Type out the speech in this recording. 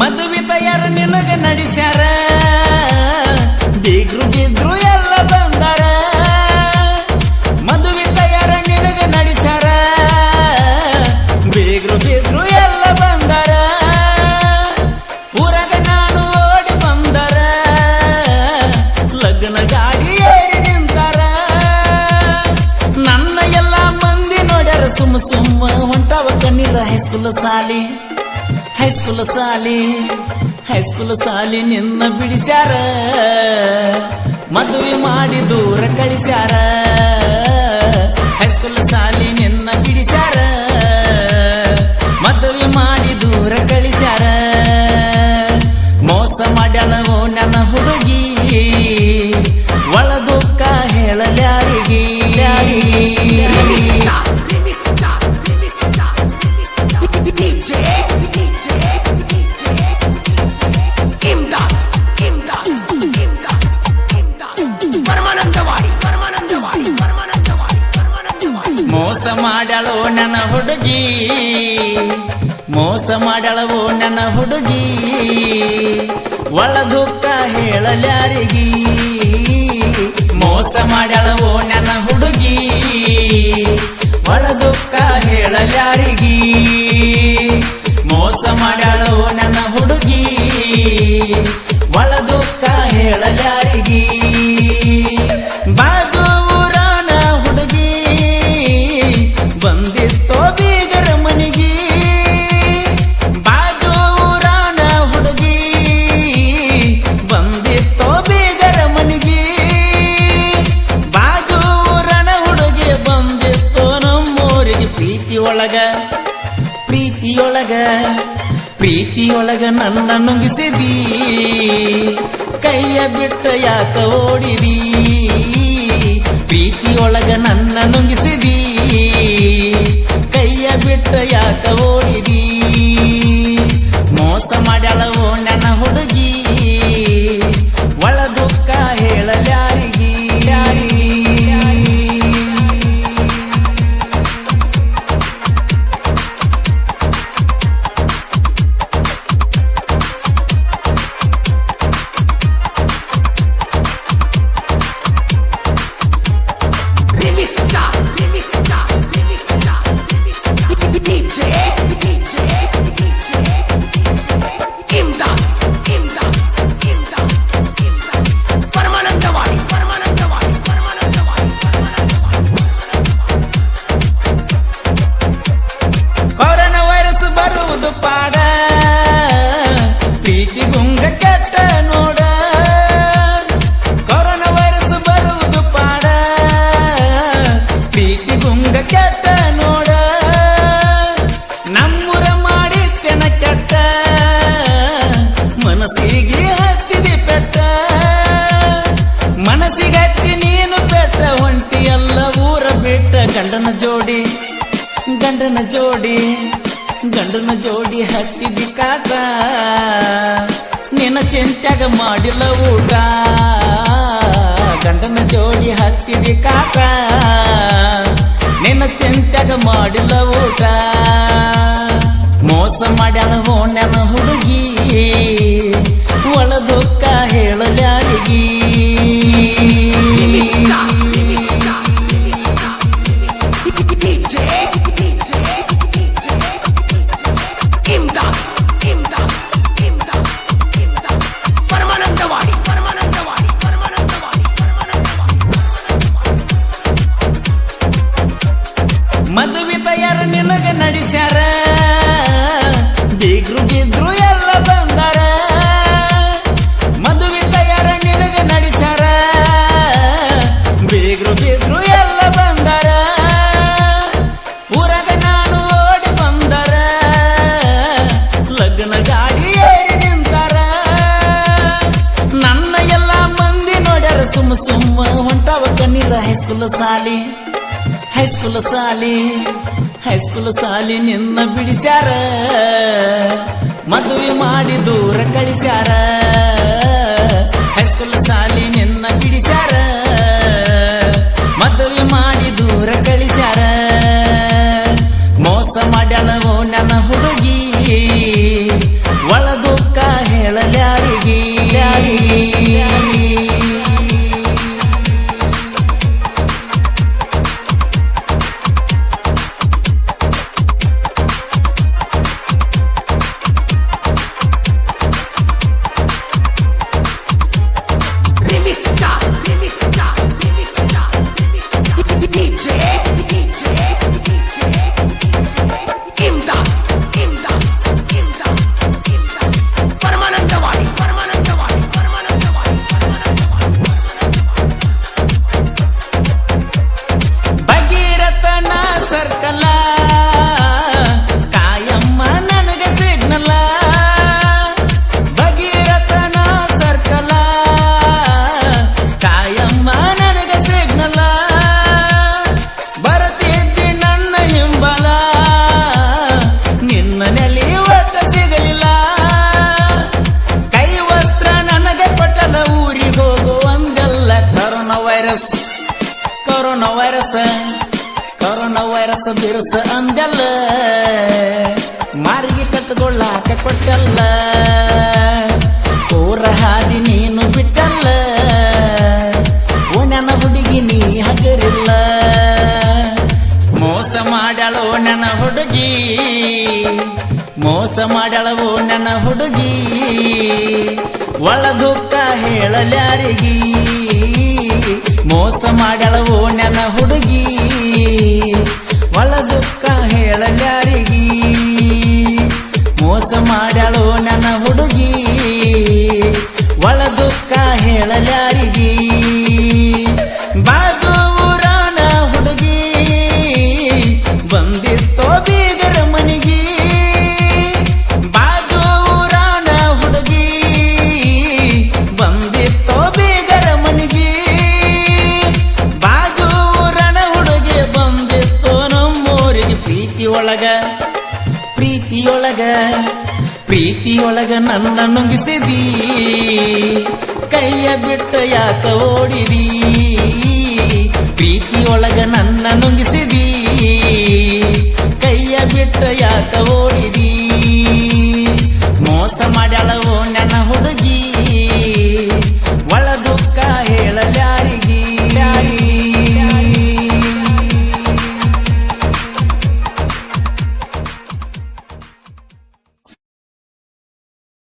ಮದುವೆ ತಯಾರ ನಿನಗ ನಡೆಸ್ಯಾರ ಬೀಗ್ರು ಬಿದ್ರು ಎಲ್ಲ ಬಂದಾರ ಮದುವೆ ತಯಾರ ನಿನಗ ನಡೆಸ್ಯಾರ ಬೀಗ್ರು ಬಿದ್ರು ಎಲ್ಲ ಬಂದಾರ ಊರಾಗ ನಾನು ಓಡಿ ಬಂದಾರ ಲಗ್ನ ಗಾಡಿ ಏರಿ ನಿಂತಾರ ನನ್ನ ಎಲ್ಲ ಮಂದಿ ನೋಡ್ಯಾರ ಸುಮ್ಮ ಸುಮ್ಮ ಹೊಂಟಾವ ಕಣ್ಣೀರ ಹೈಸ್ಕೂಲ್ ಸಾಲಿ ನಿನ್ನ ಬಿಡಿಸ್ಯಾರ ಮದುವೆ ಮಾಡಿ ದೂರ ಕಳಿಸ್ಯಾರ ಹೈಸ್ಕೂಲ್ ಸಾಲಿ ನಿನ್ನ ಬಿಡಿಸ್ಯಾರ ಮದುವೆ ಮಾಡಿ ದೂರ ಕಳಿಸ್ಯಾರ ಮೋಸ ಮಾಡ್ಯಾಳವೋ ನನ್ನ ಹುಡುಗಿ ಒಳ ದುಃಖ ಹೇಳಲ್ಯಾರಿಗೆ ಮೋಸ ಮಾಡ್ಯಾಳೋ ನನ್ನ ಹುಡುಗಿ ಮೋಸ ಮಾಡ್ಯಾಳವೋ ನನ್ನ ಹುಡುಗಿ ಒಳ ದುಃಖ ಹೇಳಲ್ಯಾರಿಗೆ ಮೋಸ ಮಾಡ್ಯಾಳವೋ ನನ್ನ ಹುಡುಗಿ ಒಳ ದುಃಖ ಹೇಳಲ್ಯಾರಿಗೆ ಮೋಸ ಮಾಡ್ಯಾಳೋ ನನ್ನ ಹುಡುಗಿ ಒಳ ದುಃಖ ಹೇಳಲ್ಯಾರಿಗೆ ಬಾಜು ಊರಾನ ಹುಡುಗಿ ಬಂದಿತ್ತೋ ಬೀಗರ ಮನಿಗಿ ಬಾಜು ಊರಾನ ಹುಡುಗಿ ಬಂದಿತ್ತೋ ಬೀಗರ ಮನಿಗಿ ಬಾಜು ಊರನ ಹುಡುಗಿ ಬಂದಿತ್ತೋ ನಮ್ಮೂರಿಗೆ ಪ್ರೀತಿಯೊಳಗ ನನ್ನ ನುಂಗಿಸಿದಿ ಕೈಯ ಬಿಟ್ಟ ಯಾಕ ಓಡಿದಿ ಪ್ರೀತಿಯೊಳಗ ನನ್ನ ನುಂಗಿಸಿದಿ ಕೈಯ ಬಿಟ್ಟ ಯಾಕ ಓಡಿದಿ ಮೋಸ ಮಾಡ್ಯಾಳವೋ ನನ್ನ ಹುಡುಗಿ ಒಳ ದುಃಖ ಹೇಳಲ್ಯಾರಿಗೆ ಕೊರೋನಾ ವೈರಸ್ ಬರುವುದು ಪಾಡ ಪ್ರೀತಿ ಗುಂಗ ಕೆಟ್ಟ ನೋಡ ಕೊರೋನಾ ವೈರಸ್ ಬರುವುದು ಪಾಡ ಪ್ರೀತಿ ಗುಂಗ ಕೆಟ್ಟ ನೋಡ ನಮ್ಮೂರ ಮಾಡಿತ್ತೆನ ಕೆಟ್ಟ ಮನಸ್ಸಿಗೆ ಹಚ್ಚಿದಿ ಪೆಟ್ಟ ಮನಸ್ಸಿಗೆ ಹಚ್ಚಿ ನೀನು ಪೆಟ್ಟ ಹೊಂಟಿ ಎಲ್ಲ ಊರ ಬಿಟ್ಟ ಗಂಡನ ಜೋಡಿ ಹತ್ತಿದಿ ಕಾಟ ನಿನ್ನ ಚಿಂತ್ಯಾಗ ಮಾಡಿಲ್ಲ ಊಟ ಗಂಡನ ಜೋಡಿ ಹತ್ತಿದಿ ಕಾಟ ನಿನ್ನ ಚಿಂತ್ಯಾಗ ಮಾಡಿಲ್ಲ ಊಟ ಮೋಸ ಮಾಡ್ಯಾಳವೋ ನನ್ನ ಹುಡುಗಿ ಒಳ ದುಃಖ ಹೇಳಲ್ಯಾರಿಗೆ ಮದುವೆ ತಯಾರ ನಿನಗ ನಡೆಸ್ಯಾರ ಬೀಗ್ರು ಬಿದ್ರು ಎಲ್ಲ ಬಂದಾರ ಮದುವೆ ತಯಾರ ನಿನಗ ನಡೆಸ್ಯಾರ ಬೀಗ್ರು ಬಿದ್ರು ಎಲ್ಲ ಬಂದಾರ ಊರಾಗ ನಾನು ಓಡಿ ಬಂದಾರ ಲಗ್ನ ಗಾಡಿ ಏರಿ ನಿಂತಾರ ನನ್ನ ಎಲ್ಲ ಮಂದಿ ನೋಡ್ಯಾರ ಸುಮ್ಮ ಸುಮ್ಮ ಹೊಂಟಾವ ಕಣ್ಣೀರ ಹೈಸ್ಕೂಲ್ ಸಾಲಿ ನಿನ್ನ ಬಿಡಿಸ್ಯಾರ ಮದುವೆ ಮಾಡಿ ದೂರ ಕಳಿಸ್ಯಾರ ಹೈಸ್ಕೂಲ್ ಸಾಲಿ ನಿನ್ನ ಬಿಡಿಸ್ಯಾರ ಮದುವೆ ಮಾಡಿ ದೂರ ಕಳಿಸ್ಯಾರ ಮೋಸ ಮಾಡ್ಯಾಳವೋ ನನ್ನ ಹುಡುಗಿ ಒಳ ದುಃಖ ಕೊರೋನಾ ವೈರಸ್ ಬಿರುಸ ಅಂದೆಲ್ಲ ಮಾರಿಗೆ ಕಟ್ಕೊಳ್ಳಾಕ ಕೊಟ್ಟಲ್ಲ ಊರ ಹಾದಿ ನೀನು ಬಿಟ್ಟಲ್ಲ ಓ ನನ್ನ ಹುಡುಗಿ ನೀ ಹಗರಿಲ್ಲ ಮೋಸ ಮಾಡ್ಯಾಳೋ ನನ್ನ ಹುಡುಗಿ ಮೋಸ ಮಾಡ್ಯಾಳವೋ ನನ್ನ ಹುಡುಗಿ ಒಳ ದುಃಖ ಹೇಳಲ್ಯಾರಿಗಿ ಮೋಸ ಮಾಡ್ಯಾಳವೋ ನನ್ನ ಹುಡುಗಿ ಒಳ ದುಃಖ ಹೇಳಲ್ಯಾರಿಗಿ ಮೋಸ ಮಾಡ್ಯಾಳೋ ನನ್ನ ಹುಡುಗಿ ಒಳ ದುಃಖ ಹೇಳಲ್ಯಾರಿಗಿ ಬಾಜು ಊರಾನ ಹುಡುಗಿ ಬಂದಿತ್ತೋ ಬೀಗರ ಮನಿಗಿ ಬಾಜು ಊರಾನ ಹುಡುಗಿ ಬಂದಿತ್ತೋ ಬೀಗರ ಮನಿಗಿ ಬಾಜು ಊರನ ಹುಡುಗಿ ಬಂದಿತ್ತೋ ನಮ್ಮೂರಿಗೆ ಪ್ರೀತಿಯೊಳಗ ನನ್ನ ನುಂಗಿಸಿದಿ ಕೈಯ ಬಿಟ್ಟ ಯಾಕ ಓಡಿದಿ ಪ್ರೀತಿಯೊಳಗ ನನ್ನ ನುಂಗಿಸಿ